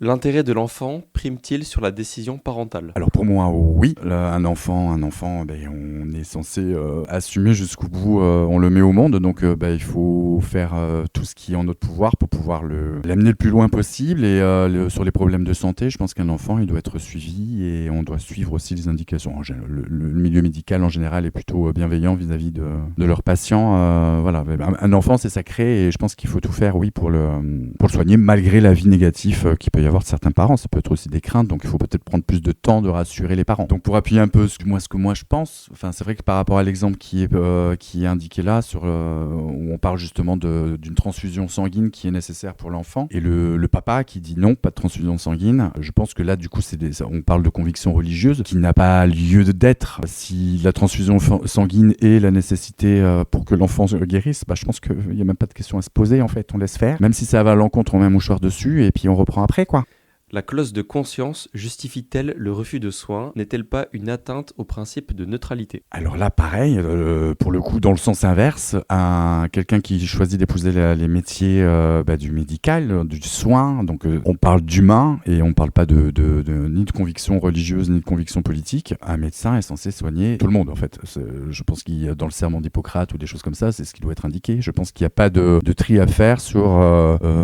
L'intérêt de l'enfant prime-t-il sur la décision parentale? Alors pour moi, oui. Là, un enfant, on est censé assumer jusqu'au bout. On le met au monde, donc il faut faire tout ce qui est en notre pouvoir pour pouvoir l'amener le plus loin possible. Et sur les problèmes de santé, je pense qu'un enfant, il doit être suivi et on doit suivre aussi les indications. Le milieu médical en général est plutôt bienveillant vis-à-vis de leurs patients. Voilà, un enfant, c'est sacré et je pense qu'il faut tout faire, oui, pour le soigner, malgré l'avis négatif qu'il peut y avoir de certains parents. Ça peut être aussi des craintes, donc il faut peut-être prendre plus de temps de rassurer les parents. Donc pour appuyer un peu ce que moi je pense, c'est vrai que par rapport à l'exemple qui est indiqué là, où on parle justement d'une transfusion sanguine qui est nécessaire pour l'enfant, et le papa qui dit non, pas de transfusion sanguine, je pense que là du coup on parle de conviction religieuse qui n'a pas lieu d'être. Si la transfusion sanguine est la nécessité pour que l'enfant guérisse, je pense qu'il n'y a même pas de question à se poser en fait, on laisse faire. Même si ça va à l'encontre, on met un mouchoir dessus et puis on reprend après quoi. La clause de conscience justifie-t-elle le refus de soins? N'est-elle pas une atteinte au principe de neutralité? Alors là, pareil, pour le coup, dans le sens inverse, quelqu'un qui choisit d'épouser les métiers du médical, du soin, donc on parle d'humain et on ne parle pas ni de conviction religieuse ni de conviction politique. Un médecin est censé soigner tout le monde, en fait. Je pense qu'il y a dans le serment d'Hippocrate ou des choses comme ça, c'est ce qui doit être indiqué. Je pense qu'il n'y a pas de tri à faire sur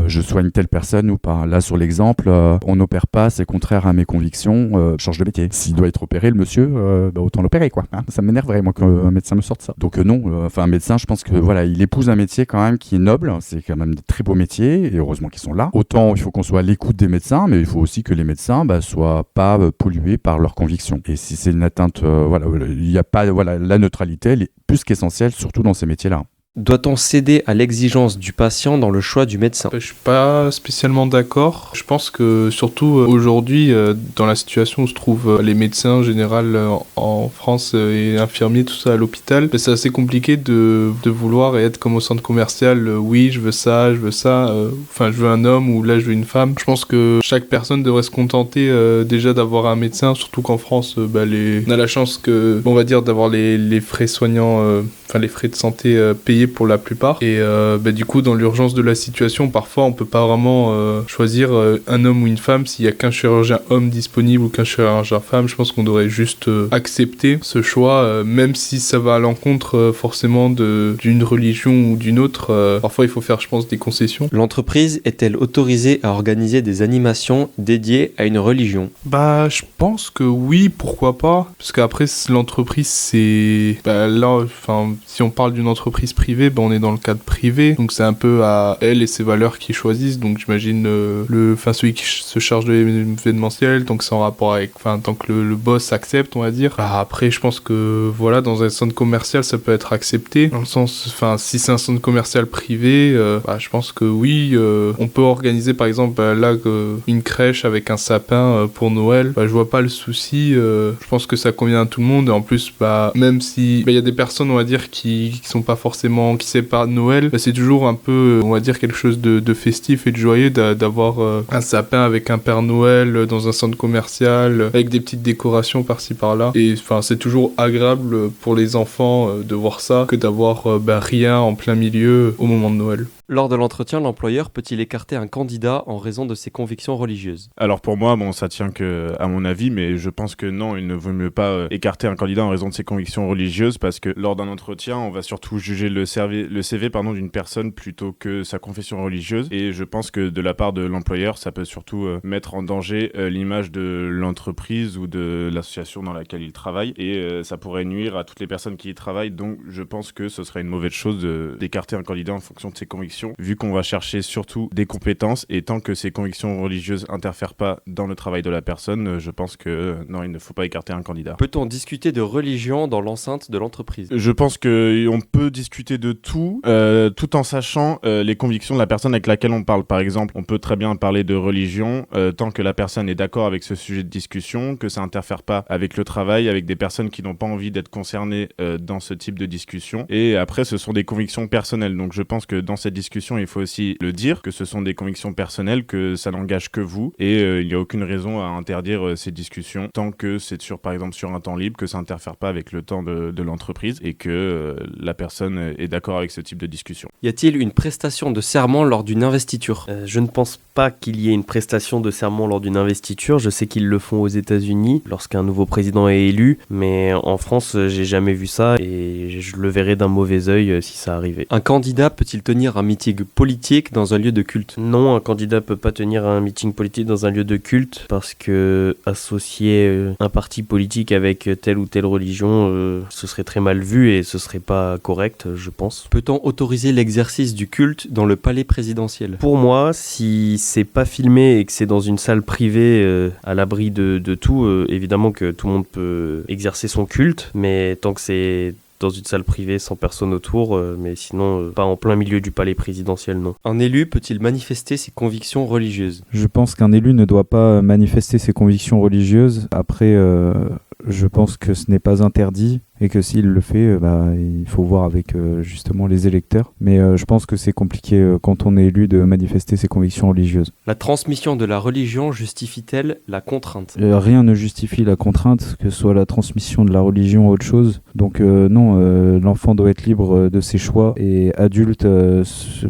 je soigne telle personne ou pas. Là, sur l'exemple, on n'opère pas, c'est contraire à mes convictions, change de métier. S'il doit être opéré, le monsieur, autant l'opérer, quoi. Hein, ça m'énerverait, moi, qu'un médecin me sorte ça. Donc non, un médecin, je pense que voilà, il épouse un métier quand même qui est noble, c'est quand même des très beaux métiers, et heureusement qu'ils sont là. Autant il faut qu'on soit à l'écoute des médecins, mais il faut aussi que les médecins soient pas pollués par leurs convictions. Et si c'est une atteinte, il n'y a pas, la neutralité, elle est plus qu'essentielle, surtout dans ces métiers-là. Doit-on céder à l'exigence du patient dans le choix du médecin? Je suis pas spécialement d'accord. Je pense que surtout aujourd'hui, dans la situation où se trouvent les médecins en général en France et infirmiers, tout ça à l'hôpital, c'est assez compliqué de vouloir être comme au centre commercial. Oui, je veux ça, je veux ça. Je veux un homme ou là, je veux une femme. Je pense que chaque personne devrait se contenter déjà d'avoir un médecin, surtout qu'en France, on a la chance on va dire, d'avoir les frais soignants, les frais de santé payés pour la plupart. Et du coup, dans l'urgence de la situation, parfois, on peut pas vraiment choisir un homme ou une femme s'il y a qu'un chirurgien homme disponible ou qu'un chirurgien femme. Je pense qu'on devrait juste accepter ce choix, même si ça va à l'encontre forcément d'une religion ou d'une autre. Parfois, il faut faire, je pense, des concessions. L'entreprise est-elle autorisée à organiser des animations dédiées à une religion? Je pense que oui, pourquoi pas. Parce qu'après, l'entreprise, c'est... si on parle d'une entreprise privée, on est dans le cadre privé, donc c'est un peu à elle et ses valeurs qui choisissent. Donc j'imagine celui qui se charge de l'événementiel, tant que c'est en rapport avec, tant que le boss accepte, on va dire. Après, je pense que dans un centre commercial, ça peut être accepté. Dans le sens, si c'est un centre commercial privé, je pense que oui, on peut organiser par exemple une crèche avec un sapin pour Noël. Je vois pas le souci. Je pense que ça convient à tout le monde. Et en plus, même si il y a des personnes, on va dire, qui sont pas forcément, qui séparent Noël, c'est toujours un peu, on va dire, quelque chose de festif et de joyeux d'avoir un sapin avec un Père Noël dans un centre commercial, avec des petites décorations par-ci par-là. Et c'est toujours agréable pour les enfants de voir ça que d'avoir rien en plein milieu au moment de Noël. Lors de l'entretien, l'employeur peut-il écarter un candidat en raison de ses convictions religieuses? Alors pour moi, ça tient que à mon avis, mais je pense que non, il ne vaut mieux pas écarter un candidat en raison de ses convictions religieuses, parce que lors d'un entretien, on va surtout juger le CV d'une personne plutôt que sa confession religieuse. Et je pense que de la part de l'employeur, ça peut surtout mettre en danger l'image de l'entreprise ou de l'association dans laquelle il travaille, et ça pourrait nuire à toutes les personnes qui y travaillent. Donc je pense que ce serait une mauvaise chose d'écarter un candidat en fonction de ses convictions, vu qu'on va chercher surtout des compétences, et tant que ces convictions religieuses n'interfèrent pas dans le travail de la personne, je pense que non, il ne faut pas écarter un candidat. Peut-on discuter de religion dans l'enceinte de l'entreprise? Je pense qu'on peut discuter de tout, tout en sachant les convictions de la personne avec laquelle on parle. Par exemple, on peut très bien parler de religion tant que la personne est d'accord avec ce sujet de discussion, que ça n'interfère pas avec le travail, avec des personnes qui n'ont pas envie d'être concernées dans ce type de discussion. Et après, ce sont des convictions personnelles. Donc je pense que dans cette discussion, discussion, il faut aussi le dire, que ce sont des convictions personnelles, que ça n'engage que vous, et il n'y a aucune raison à interdire ces discussions tant que c'est par exemple sur un temps libre, que ça n'interfère pas avec le temps de l'entreprise et que la personne est d'accord avec ce type de discussion. Y a-t-il une prestation de serment lors d'une investiture ? Je ne pense pas qu'il y ait une prestation de serment lors d'une investiture. Je sais qu'ils le font aux États-Unis lorsqu'un nouveau président est élu, mais en France, j'ai jamais vu ça et je le verrais d'un mauvais œil si ça arrivait. Un candidat peut-il tenir un meeting politique dans un lieu de culte ? Non, un candidat peut pas tenir un meeting politique dans un lieu de culte parce que associer un parti politique avec telle ou telle religion, ce serait très mal vu et ce serait pas correct, je pense. Peut-on autoriser l'exercice du culte dans le palais présidentiel ? Pour moi, si c'est pas filmé et que c'est dans une salle privée à l'abri de tout, évidemment que tout le monde peut exercer son culte, mais tant que c'est dans une salle privée sans personne autour, mais sinon pas en plein milieu du palais présidentiel, non. Un élu peut-il manifester ses convictions religieuses ? Je pense qu'un élu ne doit pas manifester ses convictions religieuses. Après, je pense que ce n'est pas interdit et que s'il le fait, il faut voir avec justement les électeurs. Mais je pense que c'est compliqué quand on est élu de manifester ses convictions religieuses. La transmission de la religion justifie-t-elle la contrainte ? Rien ne justifie la contrainte, que ce soit la transmission de la religion ou autre chose. Donc non, l'enfant doit être libre de ses choix et adulte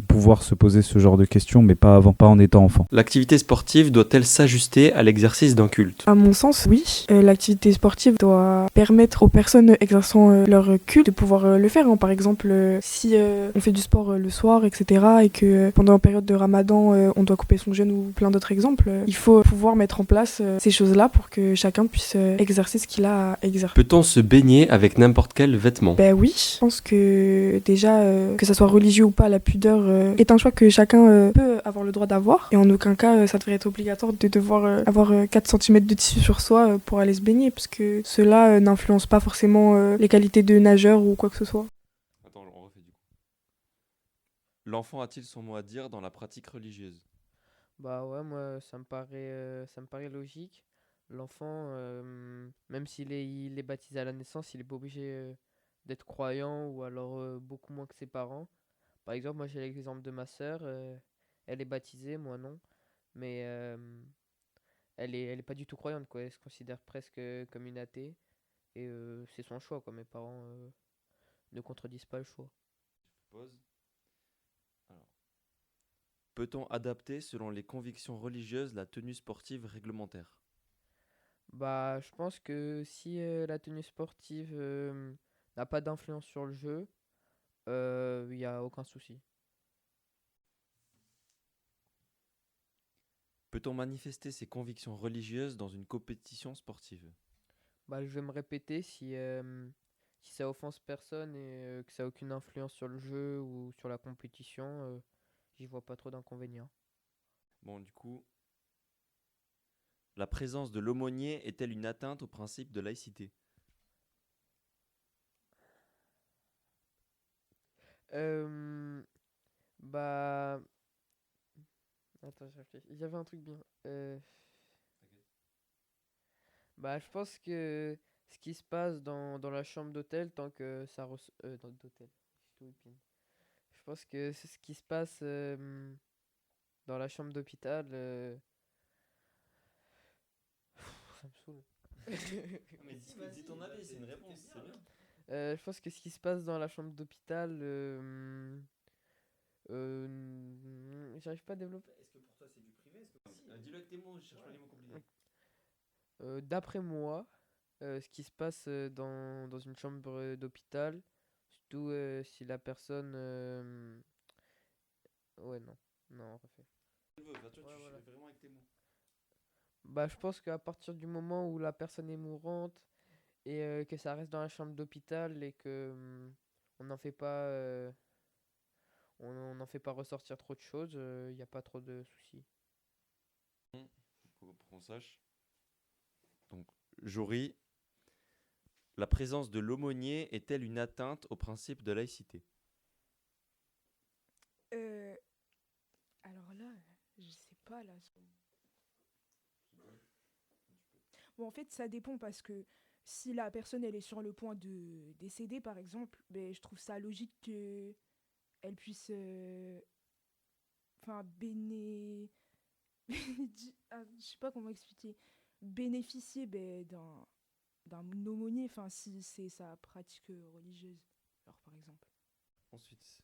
pouvoir se poser ce genre de questions, mais pas avant, pas en étant enfant. L'activité sportive doit-elle s'ajuster à l'exercice d'un culte ? À mon sens, oui. L'activité sportive doit permettre aux personnes exerçant leur culte de pouvoir le faire. Par exemple, si on fait du sport le soir, etc., et que pendant la période de Ramadan, on doit couper son jeûne ou plein d'autres exemples, il faut pouvoir mettre en place ces choses-là pour que chacun puisse exercer ce qu'il a à exercer. Peut-on se baigner avec n'importe quel vêtement ? Ben oui, je pense que déjà, que ça soit religieux ou pas, la pudeur est un choix que chacun peut avoir le droit d'avoir. Et en aucun cas, ça devrait être obligatoire de devoir avoir 4 cm de tissu sur soi pour aller se baigner, parce que cela n'influence pas forcément les qualités de nageur ou quoi que ce soit. Attends, on refait du coup. L'enfant a-t-il son mot à dire dans la pratique religieuse ? Bah ouais, moi ça me paraît logique. L'enfant, même il est baptisé à la naissance, il est pas obligé d'être croyant ou alors beaucoup moins que ses parents. Par exemple, moi j'ai l'exemple de ma sœur, elle est baptisée, moi non, mais elle est pas du tout croyante quoi. Elle se considère presque comme une athée et c'est son choix quoi. Mes parents ne contredisent pas le choix. Pause. Alors. Peut-on adapter selon les convictions religieuses la tenue sportive réglementaire ? Bah, je pense que si la tenue sportive n'a pas d'influence sur le jeu, il n'y a aucun souci. Peut-on manifester ses convictions religieuses dans une compétition sportive ? Bah, je vais me répéter si ça offense personne et que ça n'a aucune influence sur le jeu ou sur la compétition, j'y vois pas trop d'inconvénients. Bon, du coup, la présence de l'aumônier est-elle une atteinte au principe de laïcité ? Bah, attends, je réfléchis. Il y avait un truc bien. Bah, je pense que ce qui se passe dans la chambre d'hôtel, tant que ça d'hôtel. Je pense que c'est ce qui se passe dans la chambre d'hôpital. Ça me saoule. Mais dis ton avis, c'est une réponse, c'est bien. Je pense que ce qui se passe dans la chambre d'hôpital, j'arrive pas à développer. Est-ce que pour toi c'est du privé ? Dis-le avec tes mots, je cherche pas les mots compliqués. D'après moi, ce qui se passe dans une chambre d'hôpital, surtout si la personne... Ouais, non, refait. Tu Ouais, voilà. vraiment avec tes mots. Bah, je pense qu'à partir du moment où la personne est mourante et que ça reste dans la chambre d'hôpital et que on n'en fait pas, on n'en fait pas ressortir trop de choses, il n'y a pas trop de soucis. Pour qu'on sache. Donc, Jory, la présence de l'aumônier est-elle une atteinte au principe de laïcité ? Alors là, je sais pas là. Bon, en fait, ça dépend parce que si la personne elle est sur le point de décéder, par exemple, ben, je trouve ça logique qu'elle puisse enfin, je sais pas comment expliquer, bénéficier ben, d'un aumônier, enfin, si c'est sa pratique religieuse, alors par exemple. Ensuite,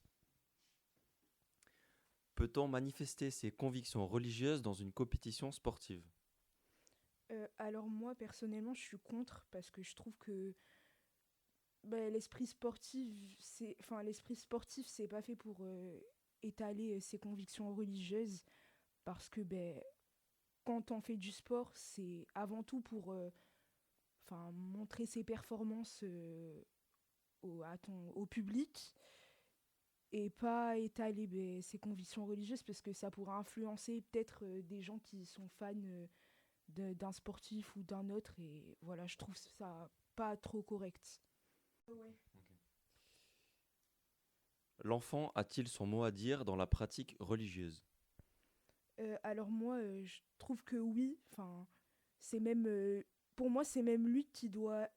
peut-on manifester ses convictions religieuses dans une compétition sportive? Alors moi, personnellement, je suis contre parce que je trouve que ben, l'esprit sportif, c'est pas fait pour étaler ses convictions religieuses parce que ben, quand on fait du sport, c'est avant tout pour montrer ses performances au public et pas étaler ben, ses convictions religieuses parce que ça pourrait influencer peut-être des gens qui sont fans d'un sportif ou d'un autre et voilà, je trouve ça pas trop correct. Ouais. L'enfant a-t-il son mot à dire dans la pratique religieuse? Alors moi, je trouve que oui. Enfin, c'est même, pour moi, c'est même lui qui doit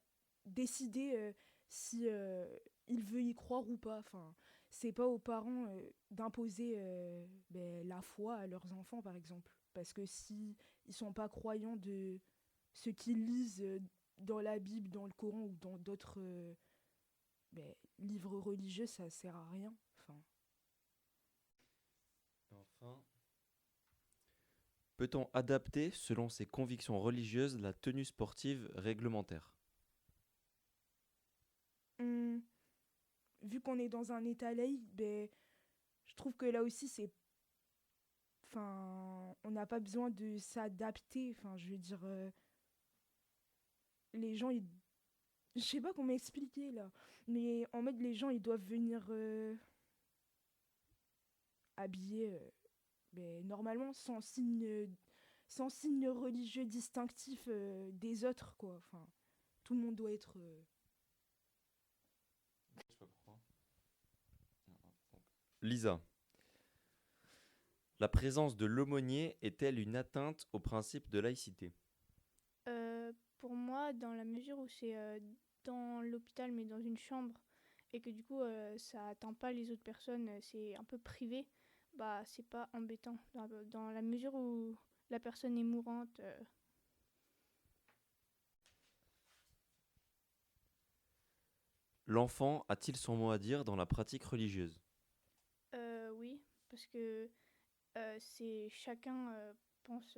décider si il veut y croire ou pas. Enfin, c'est pas aux parents d'imposer ben, la foi à leurs enfants, par exemple. Parce que si ils sont pas croyants de ce qu'ils lisent dans la Bible, dans le Coran ou dans d'autres ben, livres religieux, ça sert à rien. Enfin, Enfin, peut-on adapter, selon ses convictions religieuses, la tenue sportive réglementaire? hum, vu qu'on est dans un état laïque, ben, je trouve que là aussi, on n'a pas besoin de s'adapter. Enfin, je veux dire, les gens, je sais pas comment expliquer là, mais en mode les gens, ils doivent venir habillés ben, normalement, sans signe religieux distinctif des autres, quoi. Enfin, tout le monde doit être. Je sais pas pourquoi. Lisa, la présence de l'aumônier est-elle une atteinte au principe de laïcité? Pour moi, dans la mesure où c'est dans l'hôpital, mais dans une chambre, et que du coup, ça attend pas les autres personnes, c'est un peu privé, bah, c'est pas embêtant. Dans la mesure où la personne est mourante, L'enfant a-t-il son mot à dire dans la pratique religieuse? oui, parce que c'est chacun pense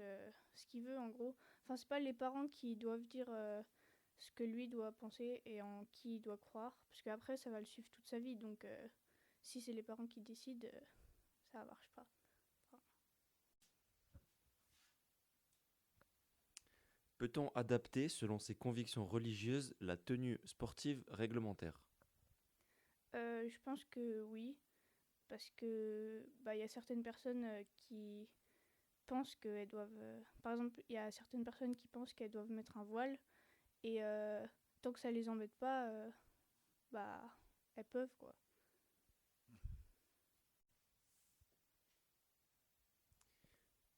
ce qu'il veut en gros. Enfin, c'est pas les parents qui doivent dire ce que lui doit penser et en qui il doit croire, parce qu'après ça va le suivre toute sa vie. Donc si c'est les parents qui décident, ça marche pas. Enfin, Peut-on adapter, selon ses convictions religieuses, la tenue sportive réglementaire? je pense que oui, parce que bah il y a certaines personnes qui pensent qu'elles doivent, par exemple, il y a certaines personnes qui pensent qu'elles doivent mettre un voile et tant que ça les embête pas, bah elles peuvent quoi.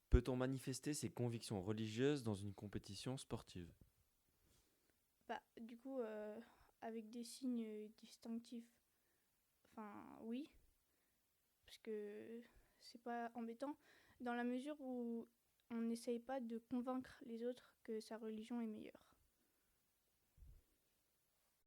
Peut-on manifester ses convictions religieuses dans une compétition sportive? Bah, du coup, avec des signes distinctifs, enfin, oui, parce que c'est pas embêtant, dans la mesure où on n'essaye pas de convaincre les autres que sa religion est meilleure.